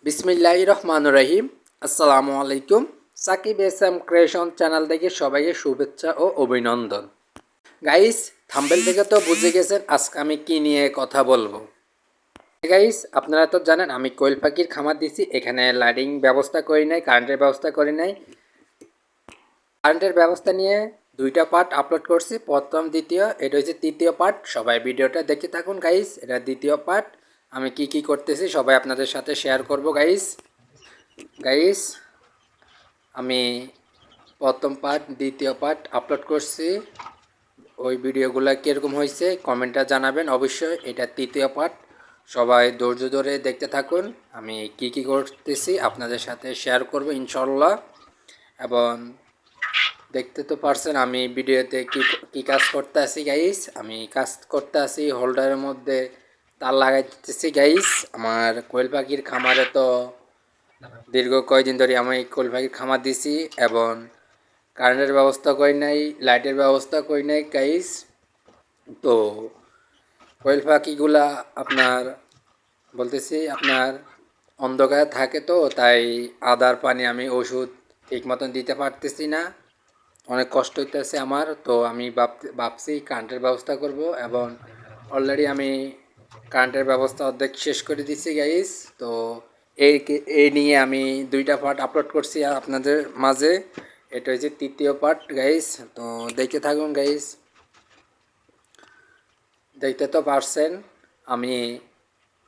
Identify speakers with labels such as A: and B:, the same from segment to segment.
A: বিসমিল্লাহির রহমানির রহিম। আসসালামু আলাইকুম। সাকিব এসএম ক্রিয়েশন চ্যানেল থেকে সবাইকে শুভেচ্ছা ও অভিনন্দন। গাইস, থাম্বনেল থেকে তো বুঝে গেছেন আজকে আমি কি নিয়ে কথা বলবো। গাইস, আপনারা তো জানেন আমি কোয়েল পাখির খামার দিছি। এখানে লাইটিং ব্যবস্থা করি নাই, কারেন্টের ব্যবস্থা করি নাই। কারেন্টের ব্যবস্থা নিয়ে দুইটা পার্ট আপলোড করছি, প্রথম দ্বিতীয়। এটা হচ্ছে তৃতীয় পার্ট। সবাই ভিডিওটা দেখতে থাকুন গাইস। এটা দ্বিতীয় পার্ট। আমি কি করতেছি সবাই আপনাদের সাথে শেয়ার করব গাইস। গাইস, আমি প্রথম পার্ট দ্বিতীয় পার্ট আপলোড করছি। ওই ভিডিওগুলো কীরকম হয়েছে কমেন্টটা জানাবেন অবশ্যই। এটা তৃতীয় পার্ট, সবাই ধৈর্য ধরে দেখতে থাকুন। আমি কি করতেছি আপনাদের সাথে শেয়ার করব ইনশাল্লাহ। এবং দেখতে তো পারছেন আমি ভিডিওতে কি কাজ করতে আছি গাইস। আমি কাজ করতে আছি হোল্ডারের মধ্যে তার লাগাইতেছি গাইস। আমার কোয়েল পাখির খামারে তো দীর্ঘ কয়েকদিন ধরে আমি কোয়েল পাখির খামার দিছি এবং কারেন্টের ব্যবস্থা করি নাই, লাইটের ব্যবস্থা করি নাই গাইস। তো কোয়েল পাখিগুলা আপনার বলতেছি আপনার অন্ধকারে থাকে, তো তাই আদার পানি আমি ওষুধ ঠিক মতন দিতে পারতেছি না, অনেক কষ্ট হইতেছে আমার। তো আমি ভাবছি কারেন্টের ব্যবস্থা করব এবং অলরেডি আমি কারেন্টের ব্যবস্থা অর্ধেক শেষ করে দিচ্ছি গাইস। তো এই নিয়ে আমি দুইটা পার্ট আপলোড করছি আপনাদের মাঝে। এটা হচ্ছে তৃতীয় পার্ট গাইস। তো দেখতে থাকুন গাইস। দেখতে তো পারছেন আমি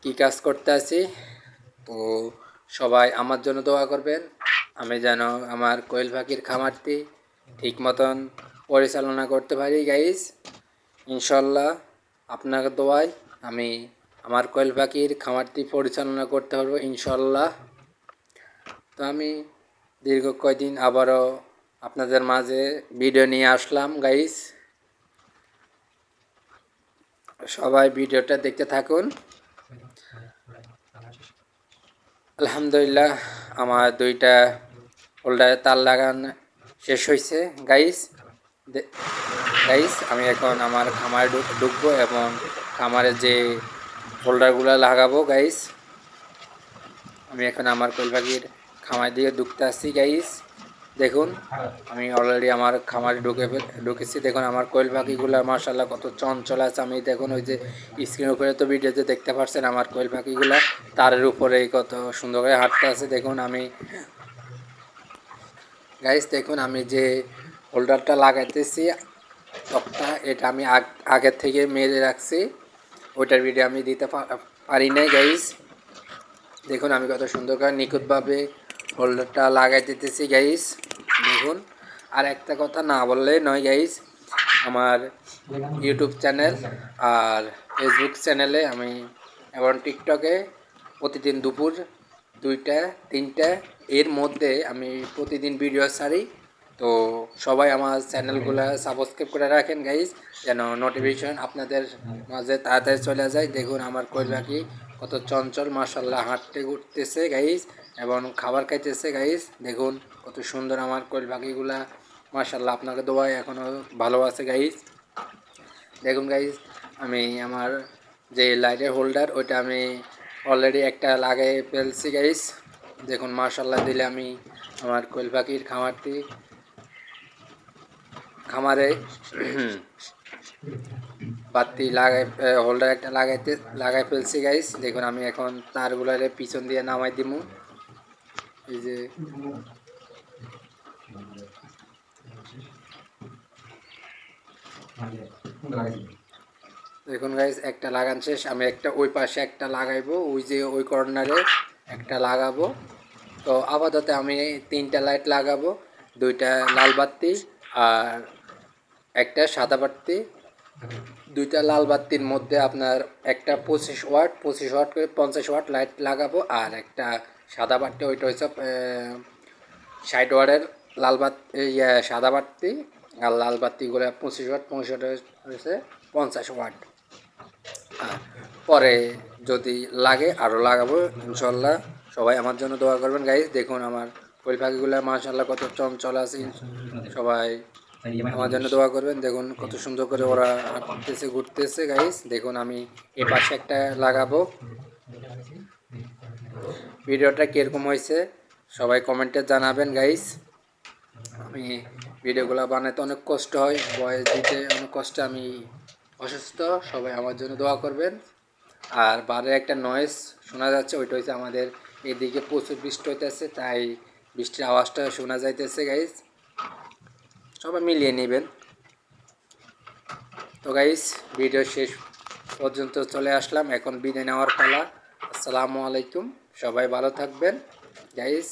A: কি কাজ করতে আছি। তো সবাই আমার জন্য দোয়া করবেন, আমি যেন আমার কোয়েল পাখির খামারটি ঠিক মতন পরিচালনা করতে পারি গাইস। ইনশাল্লাহ আপনার দোয়ায় আমি আমার কোয়েল পাখির খামারটি পরিচালনা করতে পারবো ইনশাল্লাহ। তো আমি দীর্ঘ কয়দিন আবারও আপনাদের মাঝে ভিডিও নিয়ে আসলাম গাইস। সবাই ভিডিওটা দেখতে থাকুন। আলহামদুলিল্লাহ আমার দুইটা হোল্ডারে তার লাগান শেষ হয়েছে গাইস। আমি এখন আমার খামারে ঢুকবো এবং খামারে যে হোল্ডারগুলো লাগাবো গাইস। আমি এখন আমার কোয়েল পাখির খামার দিকে ঢুকতে আসছি গাইস। দেখুন আমি অলরেডি আমার খামারে ঢুকেছি। দেখুন আমার কোয়েল পাখিগুলো মাশাআল্লাহ কত চঞ্চল আছে। আমি দেখুন ওই যে স্ক্রিনের উপরে তো ভিডিওতে দেখতে পাচ্ছেন আমার কোয়েল পাখিগুলো তারের উপরে কত সুন্দর করে হাঁটতে আছে। দেখুন আমি গাইস, দেখুন আমি যে হোল্ডারটা লাগাইতেছি তক্তা, এটা আমি আগের থেকে মেরে রাখছি, ওইটার ভিডিও আমি দিতে পারি নাই গাইস। দেখুন আমি কত সুন্দর করে নিখুঁতভাবে হোল্ডারটা লাগাই দিতেছি গাইস। দেখুন আর একটা কথা না বললে নয় গাইস, আমার ইউটিউব চ্যানেল আর ফেসবুক চ্যানেলে আমি এবং টিকটকে প্রতিদিন দুপুর 2টা 3টা এর মধ্যে আমি প্রতিদিন ভিডিও ছাড়ি। তো সবাই আমার চ্যানেলগুলো সাবস্ক্রাইব করে রাখেন গাইস, যেন নোটিফিকেশন আপনাদের মাঝে তাড়াতাড়ি চলে যায়। দেখুন আমার কোয়েল পাখি কত চঞ্চল মাশাআল্লাহ হাঁটতে ঘুরতেছে গাইস এবং খাবার খাইতেছে গাইস। দেখুন কত সুন্দর আমার কোয়েল পাখিগুলা মাশাআল্লাহ আপনাকে দোয়ায় এখনও ভালো আছে গাইস। দেখুন গাইস আমি আমার যে লাইটের হোল্ডার ওইটা আমি অলরেডি একটা লাগাই ফেলছি গাইস। দেখুন মাশাআল্লাহ দিলে আমি আমার কোয়েল পাখির খামারে বাতি হোল্ডার একটা লাগাই ফেলছি গাইস। দেখুন আমি এখন তারগুলারে পিছন দিয়ে নামাই দিমু। এই যে দেখুন গাইস একটা লাগান শেষ। আমি একটা ওই পাশে একটা লাগাইবো, ওই যে ওই কর্নারে একটা লাগাবো। তো আপাতত আমি 3টা লাইট লাগাবো, 2টা লাল বাতি আর একটা সাদা বাতি। 2টা লাল বাতির মধ্যে আপনার একটা 25 ওয়াট করে 50 ওয়াট লাইট লাগাবো, আর একটা সাদা বাতি ওইটা হচ্ছে 60 ওয়াটের লাল বাতি, সাদা বাতি। আর লাল বাতিগুলো 25 ওয়াট হয়েছে 50 ওয়াট। পরে যদি লাগে আরও লাগাবো ইনশাল্লাহ। সবাই আমার জন্য দোয়া করবেন গাইস। দেখুন আমার কোয়েল পাখিগুলো মাশাআল্লাহ কত চঞ্চল আছে, সবাই আমার জন্য দোয়া করবেন। দেখুন কত সুন্দর করে ওরা হাঁটতেছে ঘুরতেছে গাইস। দেখুন আমি এ পাশে একটা লাগাবো, ভিডিওটা কীরকম হয়েছে সবাই কমেন্টে জানাবেন গাইস। আমি ভিডিওগুলো বানাতে অনেক কষ্ট হয়, ভয়েস দিতে অনেক কষ্ট, আমি অসুস্থ, সবাই আমার জন্য দোয়া করবেন। আর বাইরে একটা নয়েজ শোনা যাচ্ছে, ওইটা হচ্ছে আমাদের এদিকে প্রচুর বৃষ্টি হইতেছে, তাই বৃষ্টির আওয়াজটা শোনা যাইতেছে গাইস, সবাই মিলিয়ে নেবেন। তো গাইস ভিডিও শেষ পর্যন্ত চলে আসলাম, এখন বিদায় নেওয়ার পালা। আসসালামু আলাইকুম, সবাই ভালো থাকবেন গাইস।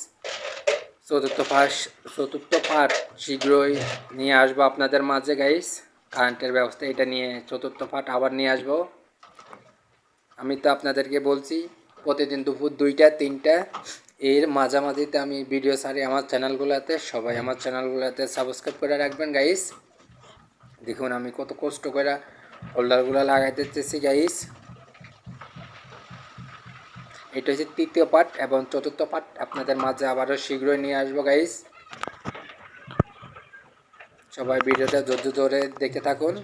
A: চতুর্থ পার্ট শীঘ্রই নিয়ে আসবো আপনাদের মাঝে গাইস। কারেন্টের ব্যবস্থা এটা নিয়ে চতুর্থ পার্ট আবার নিয়ে আসবো। আমি তো আপনাদেরকে বলছি প্রতিদিন দুপুর 2টা 3টা এর মাঝামাঝিতে আমি ভিডিও ছাড়ি আমার চ্যানেলগুলোতে। সবাই আমার চ্যানেলগুলোতে সাবস্ক্রাইব করে রাখবেন গাইস। দেখুন আমি কত কষ্ট করে হোল্ডারগুলো লাগাইতেছি গাইস। এটা হচ্ছে তৃতীয় পার্ট এবং চতুর্থ পার্ট আপনাদের মাঝে আবারও শীঘ্রই নিয়ে আসবো গাইস। সবাই ভিডিওটা ধৈর্য ধরে দেখে থাকুন।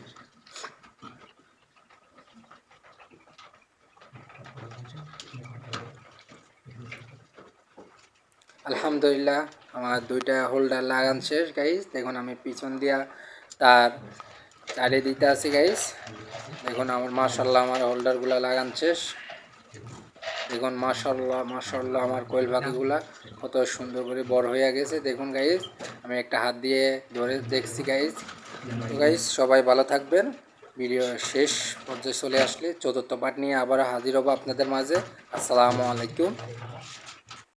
A: আলহামদুলিল্লাহ আমার 2টা হোল্ডার লাগান শেষ গাইস। দেখুন আমি পিছন দিয়া তার চালিয়ে দিতে আছি গাইস। দেখুন আমার মাশাআল্লাহ আমার হোল্ডারগুলো লাগান শেষ। দেখুন মাশাআল্লাহ আমার কোয়েল পাখিগুলা কত সুন্দর করে বড় হয়ে গেছে। দেখুন গাইস আমি একটা হাত দিয়ে ধরে দেখছি গাইস। তো গাইস সবাই ভালো থাকবেন। ভিডিও শেষ পর্যায়ে চলে আসলে চতুর্থ পার্ট নিয়ে আবার হাজির হব আপনাদের মাঝে। আসসালামু আলাইকুম।